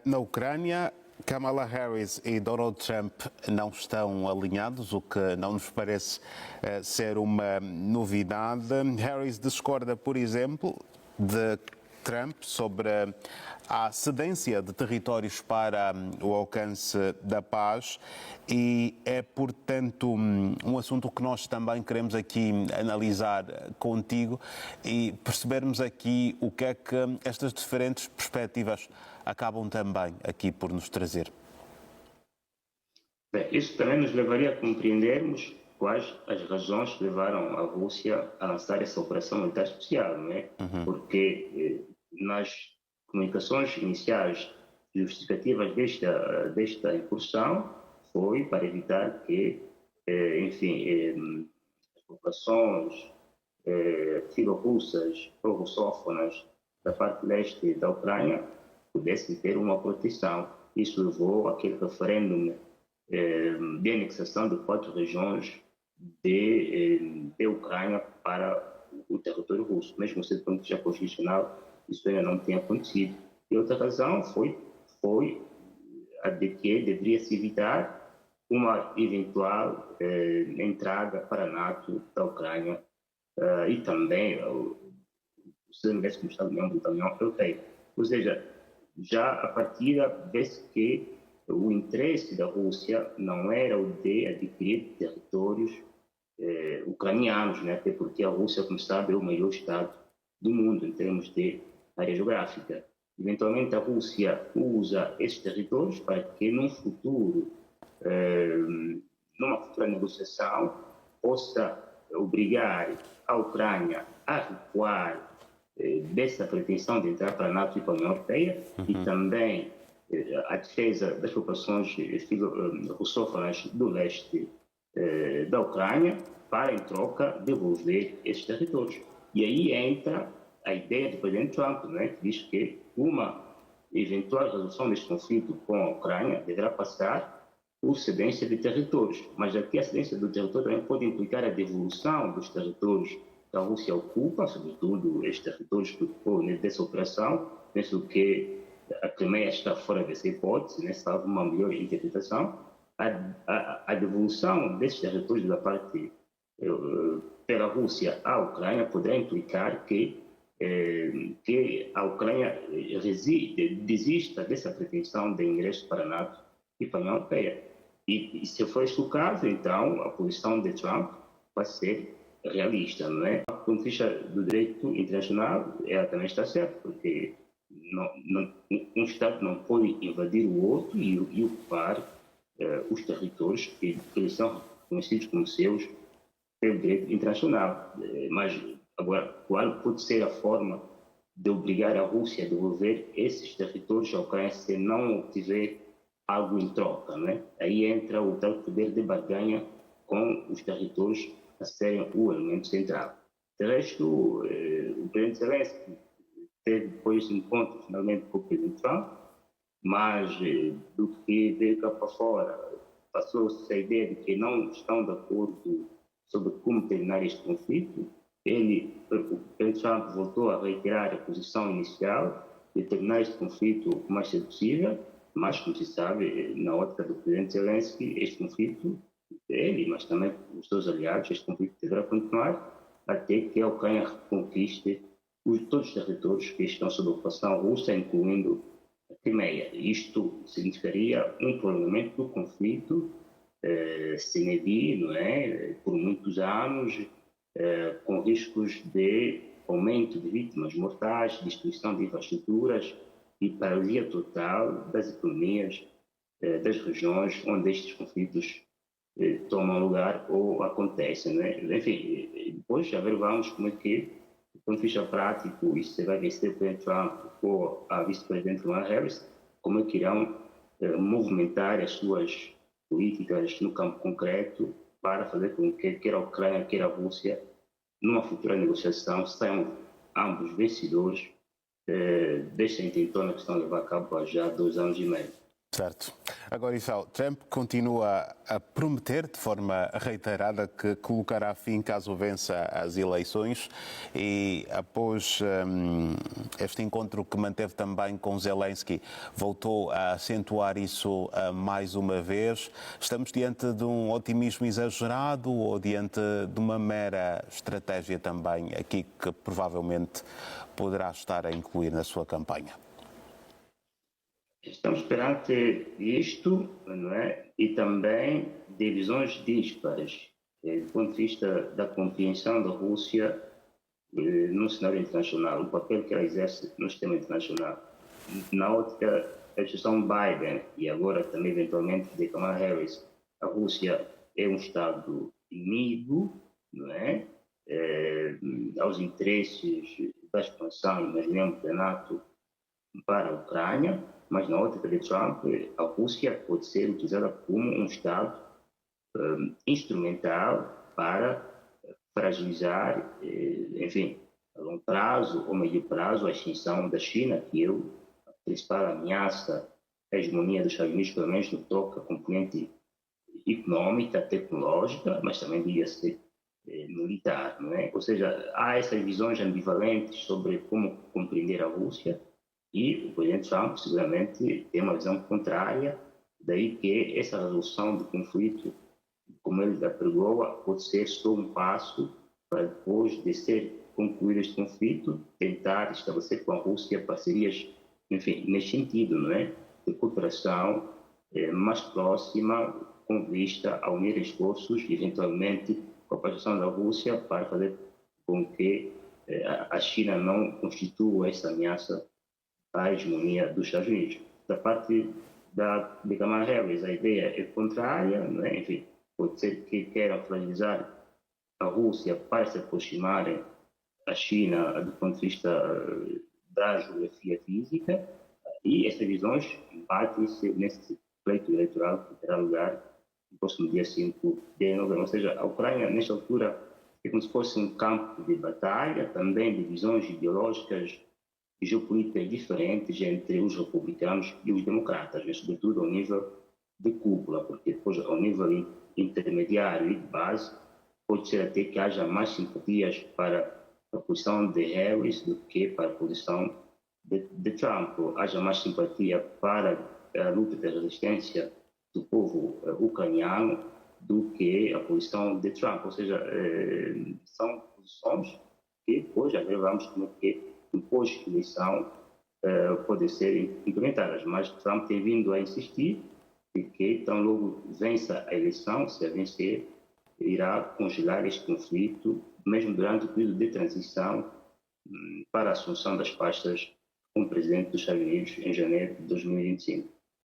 Na Ucrânia, Kamala Harris e Donald Trump não estão alinhados, o que não nos parece ser uma novidade. Harris discorda, por exemplo, de Trump sobre a cedência de territórios para o alcance da paz e é, portanto, um assunto que nós também queremos aqui analisar contigo e percebermos aqui o que é que estas diferentes perspectivas acabam também aqui por nos trazer. Bem, isso também nos levaria a compreendermos quais as razões que levaram a Rússia a lançar essa operação militar especial, não é? Porque nas comunicações iniciais justificativas desta incursão foi para evitar que, enfim, as populações filorussas ou russófonas da parte leste da Ucrânia pudessem ter uma proteção. Isso levou àquele referêndum de anexação de 4 regiões de Ucrânia para o território russo. Mesmo sendo ponto de vista constitucional, isso ainda não tem acontecido. E outra razão foi a de que deveria-se evitar uma eventual entrada para a NATO da Ucrânia e também se tivesse como Estado membro da União Europeia. Ou seja, já a partir vê-se que o interesse da Rússia não era o de adquirir territórios ucranianos, né? Até porque a Rússia, como sabe, é o maior Estado do mundo em termos de área geográfica. Eventualmente, a Rússia usa esses territórios para que, num futuro, numa futura negociação, possa obrigar a Ucrânia a recuar dessa pretensão de entrar para a NATO e para a União Europeia e também a defesa das populações russófonas do leste da Ucrânia para, em troca, devolver esses territórios. E aí entra a ideia do presidente Trump, né, que diz que uma eventual resolução deste conflito com a Ucrânia deverá passar por cedência de territórios. Mas aqui a cedência do território também pode implicar a devolução dos territórios que a Rússia ocupa, sobretudo estes territórios que ocupam dessa operação, penso que a Crimeia está fora dessa hipótese, né, salvo uma melhor interpretação. A devolução desses territórios da parte pela Rússia à Ucrânia poderá implicar que a Ucrânia desista dessa pretensão de ingresso para a NATO e para a União Europeia. E se for este o caso, então a posição de Trump vai ser realista, não é? Do ponto de vista do direito internacional, ela também está certa, porque um Estado não pode invadir o outro e ocupar os territórios que eles são reconhecidos como seus pelo direito internacional. Mas, agora, qual pode ser a forma de obrigar a Rússia a devolver esses territórios à Ucrânia se não obtiver algo em troca, não é? Aí entra o tal poder de barganha com os territórios a serem o elemento central. De resto, o presidente Zelensky teve depois esse encontro finalmente com o presidente Trump, mas do que veio cá para fora, passou-se a ideia de que não estão de acordo sobre como terminar este conflito. O presidente Trump voltou a reiterar a posição inicial de terminar este conflito o mais cedo possível, mas, como se sabe, na ótica do presidente Zelensky, este conflito, ele, mas também os seus aliados, este conflito deverá continuar até que a Ucrânia reconquiste todos os territórios que estão sob ocupação russa, incluindo a Crimeia. Isto significaria um prolongamento do conflito sem fim, não é? Por muitos anos, com riscos de aumento de vítimas mortais, destruição de infraestruturas e paralisia total das economias das regiões onde estes conflitos tomam lugar ou acontecem, não é? Enfim, depois já vamos como é que, do ponto de vista prático, isso se vai vencer o presidente Trump ou a vice-presidente Kamala Harris, como é que irão movimentar as suas políticas no campo concreto para fazer com que quer a Ucrânia, quer a Rússia, numa futura negociação, saiam ambos vencedores desta intentona que estão a levar a cabo há já 2 anos e meio. Certo. Agora, Isao, Trump continua a prometer de forma reiterada que colocará fim caso vença as eleições e após este encontro que manteve também com Zelensky, voltou a acentuar isso mais uma vez. Estamos diante de um otimismo exagerado ou diante de uma mera estratégia também aqui que provavelmente poderá estar a incluir na sua campanha? Estamos perante isto, não é? E também divisões díspares, do ponto de vista da compreensão da Rússia no cenário internacional, o papel que ela exerce no sistema internacional. Na ótica da gestão Biden e agora também eventualmente de Kamala Harris, a Rússia é um Estado inimigo, não é? Aos interesses da expansão, imaginemos, da NATO para a Ucrânia, mas na ótica de Trump, a Rússia pode ser utilizada como um Estado instrumental para fragilizar, enfim, a longo prazo ou médio prazo, a extinção da China, que é a principal ameaça à hegemonia dos Estados Unidos, pelo menos no que toca a componente econômica, tecnológica, mas também diria-se militar, não é? Ou seja, há essas visões ambivalentes sobre como compreender a Rússia, e o presidente Trump seguramente tem uma visão contrária, daí que essa resolução do conflito, como ele apregoa, pode ser só um passo para depois de ser concluído este conflito, tentar estabelecer com a Rússia parcerias, enfim, nesse sentido, não é? De cooperação mais próxima, com vista a unir esforços, eventualmente com a participação da Rússia, para fazer com que a China não constitua essa ameaça à hegemonia dos Estados Unidos. Da parte de Kamala Harris, a ideia é contrária, não é? Enfim, pode ser que queiram fragilizar a Rússia para se aproximarem à China do ponto de vista da geografia física, e essas visões batem-se nesse pleito eleitoral que terá lugar no próximo dia 5 de novembro. Ou seja, a Ucrânia, nesta altura, é como se fosse um campo de batalha, também de visões ideológicas e geopolíticas diferentes entre os republicanos e os democratas, e sobretudo ao nível de cúpula, porque depois ao nível intermediário e de base pode ser até que haja mais simpatias para a posição de Harris do que para a posição de Trump, ou haja mais simpatia para a luta de resistência do povo ucraniano do que a posição de Trump. Ou seja, são posições que depois já vamos como que depois da eleição podem ser implementadas, mas Trump tem vindo a insistir de que tão logo vença a eleição, se a vencer, irá congelar este conflito, mesmo durante o período de transição para a assunção das pastas como presidente dos Estados Unidos em janeiro de 2025.